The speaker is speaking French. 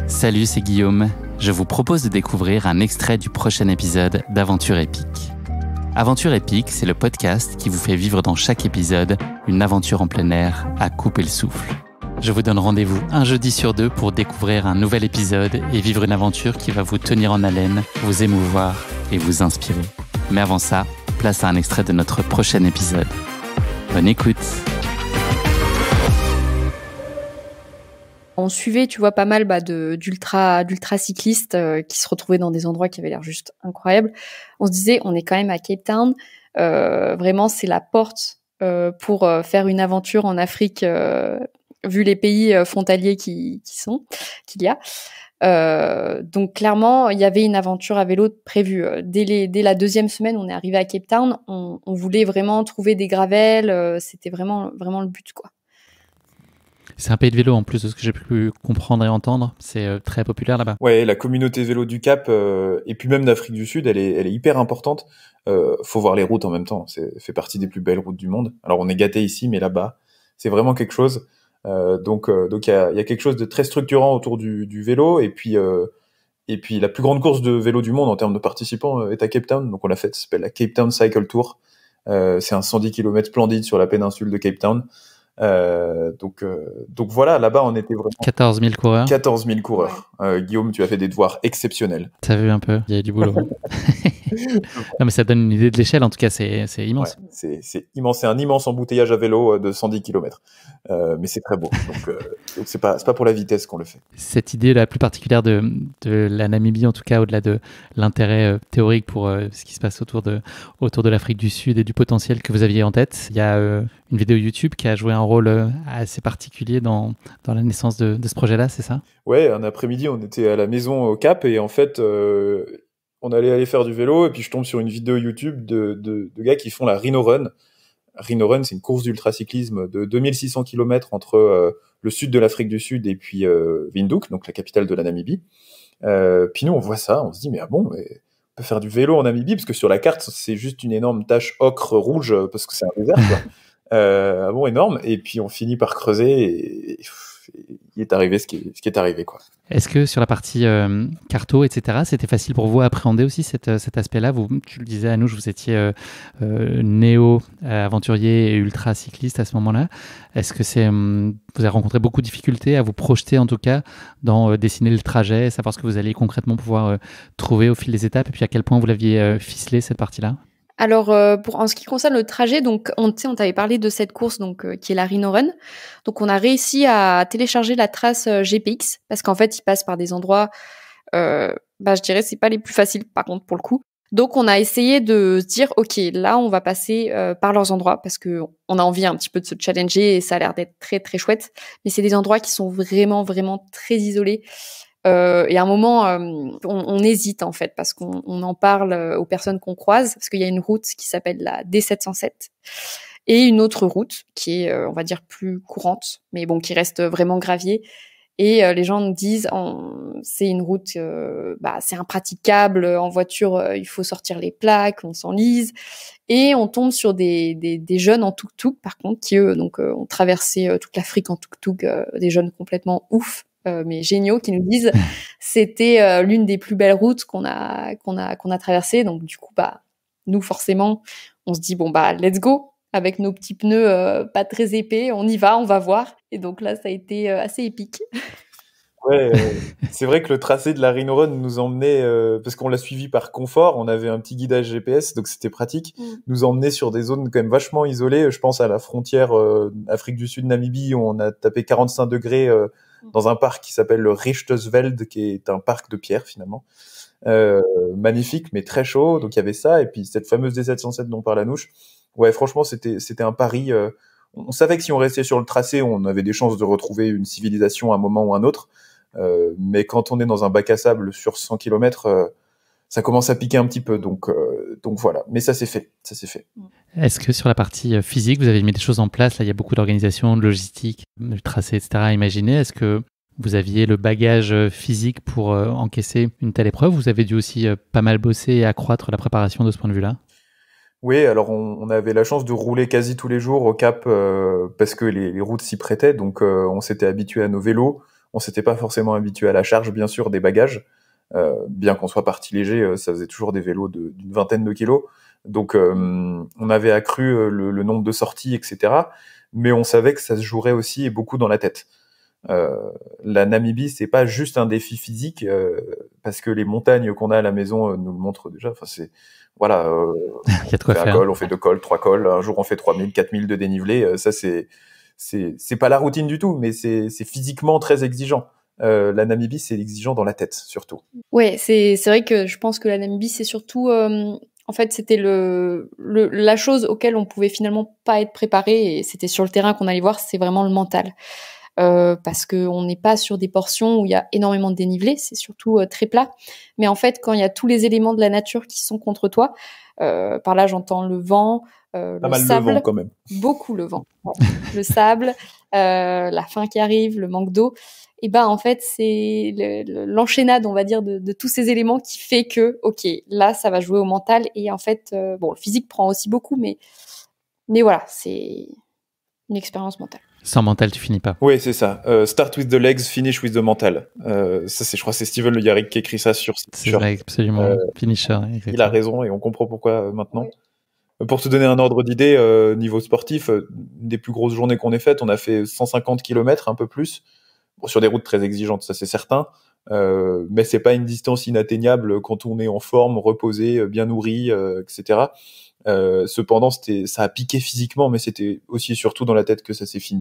Salut, c'est Guillaume. Je vous propose de découvrir un extrait du prochain épisode d'Aventure épique. Aventure épique, c'est le podcast qui vous fait vivre dans chaque épisode une aventure en plein air à couper le souffle. Je vous donne rendez-vous un jeudi sur deux pour découvrir un nouvel épisode et vivre une aventure qui va vous tenir en haleine, vous émouvoir et vous inspirer. Mais avant ça, place à un extrait de notre prochain épisode. Bonne écoute. On suivait, tu vois, pas mal d'ultra cyclistes qui se retrouvaient dans des endroits qui avaient l'air juste incroyables. On se disait, on est quand même à Cape Town. Vraiment, c'est la porte pour faire une aventure en Afrique, vu les pays frontaliers qu'il y a. Donc clairement, il y avait une aventure à vélo prévue. Dès la deuxième semaine, on est arrivé à Cape Town. On voulait vraiment trouver des gravels. C'était vraiment le but, quoi. C'est un pays de vélo en plus de ce que j'ai pu comprendre et entendre. C'est très populaire là-bas. Ouais, la communauté vélo du Cap et puis même d'Afrique du Sud, elle est hyper importante. Faut voir les routes en même temps. C'est fait partie des plus belles routes du monde. Alors on est gâtés ici, mais là-bas, c'est vraiment quelque chose. Donc il y a quelque chose de très structurant autour du vélo et puis la plus grande course de vélo du monde en termes de participants est à Cape Town. Donc on l'a faite, ça s'appelle la Cape Town Cycle Tour. C'est un 110 km splendide sur la péninsule de Cape Town. Donc voilà, là-bas on était vraiment 14 000 coureurs. 14 000 coureurs. Guillaume, tu as fait des devoirs exceptionnels. T'as vu un peu, il y a du boulot. Non mais ça donne une idée de l'échelle, en tout cas c'est immense. Ouais, c'est immense, c'est un immense embouteillage à vélo de 110 km. Mais c'est très beau. Donc c'est pas pour la vitesse qu'on le fait. Cette idée la plus particulière de la Namibie, en tout cas au-delà de l'intérêt théorique pour ce qui se passe autour de l'Afrique du Sud et du potentiel que vous aviez en tête, il y a une vidéo YouTube qui a joué un rôle assez particulier dans la naissance de ce projet-là, c'est ça ? Ouais, un après-midi, on était à la maison au Cap et en fait, on allait aller faire du vélo et puis je tombe sur une vidéo YouTube de gars qui font la Rhino Run. Rhino Run, c'est une course d'ultracyclisme de 2600 km entre le sud de l'Afrique du Sud et puis Windhoek, donc la capitale de la Namibie. Puis nous, on voit ça, on se dit, mais on peut faire du vélo en Namibie, parce que sur la carte, c'est juste une énorme tache ocre-rouge, parce que c'est un désert, quoi. Énorme. Et puis on finit par creuser et il est arrivé ce qui est arrivé, quoi. Est-ce que sur la partie carto, etc., c'était facile pour vous à appréhender aussi cet aspect-là ? Tu le disais à nous, vous étiez néo-aventurier et ultra-cycliste à ce moment-là. Est-ce que vous avez rencontré beaucoup de difficultés à vous projeter, en tout cas, dans dessiner le trajet, savoir ce que vous alliez concrètement pouvoir trouver au fil des étapes, et puis à quel point vous l'aviez ficelé, cette partie-là ? Alors, en ce qui concerne le trajet, donc on t'avait parlé de cette course qui est la Rhino Run. Donc, on a réussi à télécharger la trace GPX parce qu'en fait, il passe par des endroits, je dirais, c'est pas les plus faciles, par contre, pour le coup. Donc, on a essayé de se dire, ok, là, on va passer par leurs endroits parce que on a envie un petit peu de se challenger et ça a l'air d'être très très chouette. Mais c'est des endroits qui sont vraiment vraiment très isolés. Et à un moment, on hésite en fait parce qu'on en parle aux personnes qu'on croise parce qu'il y a une route qui s'appelle la D707 et une autre route qui est, on va dire, plus courante, mais bon, qui reste vraiment gravier. Et les gens nous disent, c'est une route, c'est impraticable en voiture, il faut sortir les plaques, on s'enlise. Et on tombe sur des jeunes en tuk-tuk, par contre, qui eux ont traversé toute l'Afrique en tuk-tuk, des jeunes complètement ouf. Mais géniaux, qui nous disent c'était l'une des plus belles routes qu'on a traversées. Donc du coup, nous forcément, on se dit let's go avec nos petits pneus pas très épais, on y va, on va voir. Et donc là, ça a été assez épique. Ouais, c'est vrai que le tracé de la Rhino Run nous emmenait, parce qu'on l'a suivi par confort, on avait un petit guidage GPS, donc c'était pratique, nous emmenait sur des zones quand même vachement isolées. Je pense à la frontière Afrique du Sud-Namibie, où on a tapé 45 degrés dans un parc qui s'appelle le Richtesveld, qui est un parc de pierre finalement. Magnifique, mais très chaud, donc il y avait ça, et puis cette fameuse D707 dont parle Anouche. Ouais, franchement, c'était un pari. On savait que si on restait sur le tracé, on avait des chances de retrouver une civilisation à un moment ou à un autre. Mais quand on est dans un bac à sable sur 100 km, ça commence à piquer un petit peu. Donc voilà. Mais ça s'est fait. Est-ce que sur la partie physique, vous avez mis des choses en place ? Là, il y a beaucoup d'organisations, de logistique, de tracé, etc. à imaginer. Est-ce que vous aviez le bagage physique pour encaisser une telle épreuve ? Vous avez dû aussi pas mal bosser et accroître la préparation de ce point de vue-là ? Oui, alors on avait la chance de rouler quasi tous les jours au Cap parce que les routes s'y prêtaient. Donc on s'était habitué à nos vélos. On s'était pas forcément habitué à la charge, bien sûr, des bagages. Bien qu'on soit parti léger, ça faisait toujours des vélos d'une vingtaine de kilos. Donc, on avait accru le nombre de sorties, etc. Mais on savait que ça se jouerait aussi et beaucoup dans la tête. La Namibie, c'est pas juste un défi physique, parce que les montagnes qu'on a à la maison nous le montrent déjà. Enfin, c'est voilà, Il y a de quoi on fait faire. un col, on fait 2 cols, 3 cols. Un jour, on fait 3000, 4000 de dénivelé. Ça, c'est pas la routine du tout, mais c'est physiquement très exigeant. La Namibie, c'est exigeant dans la tête, surtout. Ouais, c'est vrai que je pense que la Namibie, c'est surtout, en fait, c'était la chose auquel on pouvait finalement pas être préparé, et c'était sur le terrain qu'on allait voir, c'est vraiment le mental. Parce que on n'est pas sur des portions où il y a énormément de dénivelé, c'est surtout très plat. Mais en fait, quand il y a tous les éléments de la nature qui sont contre toi, par là j'entends le vent, Pas le mal sable, le vent quand même. beaucoup le vent, ouais. Le sable, la faim qui arrive, le manque d'eau. Et ben en fait c'est l'enchaînade, on va dire, de tous ces éléments qui fait que ok, là ça va jouer au mental, et en fait bon, le physique prend aussi beaucoup, mais voilà, c'est une expérience mentale. Sans mental, tu finis pas. Oui, c'est ça. Start with the legs, finish with the mental. Ça, je crois, c'est Steven Le Yarrick qui écrit ça sur. C'est vrai, absolument. Finisher. Exactement. Il a raison et on comprend pourquoi maintenant. Oui. Pour te donner un ordre d'idée, niveau sportif, une des plus grosses journées qu'on ait faites, on a fait 150 km, un peu plus, bon, sur des routes très exigeantes, ça c'est certain. Mais c'est pas une distance inatteignable quand on est en forme, reposé, bien nourri, etc. Cependant, ça a piqué physiquement, mais c'était aussi et surtout dans la tête que ça s'est fini.